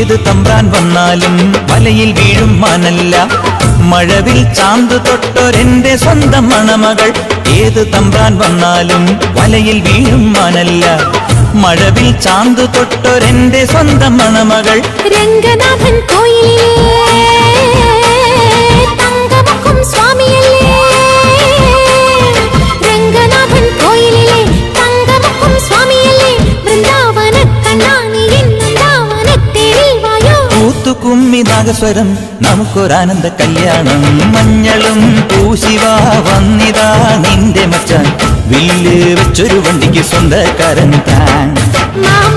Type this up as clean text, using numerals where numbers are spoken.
ഏത് തമ്പ്രാൻ വന്നാലും വലയിൽ വീഴും മാനല്ല. മഴവിൽ ചാന്ത് തൊട്ടൊരെന്റെ സ്വന്തം മണമകൾ. ഏത് തമ്പ്രാൻ വന്നാലും വലയിൽ വീഴും മാനല്ല. മഴവിൽ ചാന്ത് തൊട്ടൊരെന്റെ സ്വന്തം മണമകൾ. രംഗനാഥൻ കോയിലിലെ തങ്കമുഖം സ്വാമിയല്ലേ. രംഗനാഥൻ കോയിലിലെ തങ്കമുഖം സ്വാമിയല്ലേ. വൃന്ദാവന കണ്ണാനി വൃന്ദാവനത്തേരിൽ വായോ. കൂത്തുകുമ്മി നാഗസ്വരം നമുക്കൊരാനന്ദ കല്യാണം. മഞ്ഞളും പൂശിവാ വന്നിതാ നിന്റെ മച്ചാൻ. വില്ല് വെച്ചൊരു വണ്ടിക്ക് സ്വന്തക്കാരൻ താൻ. മാമ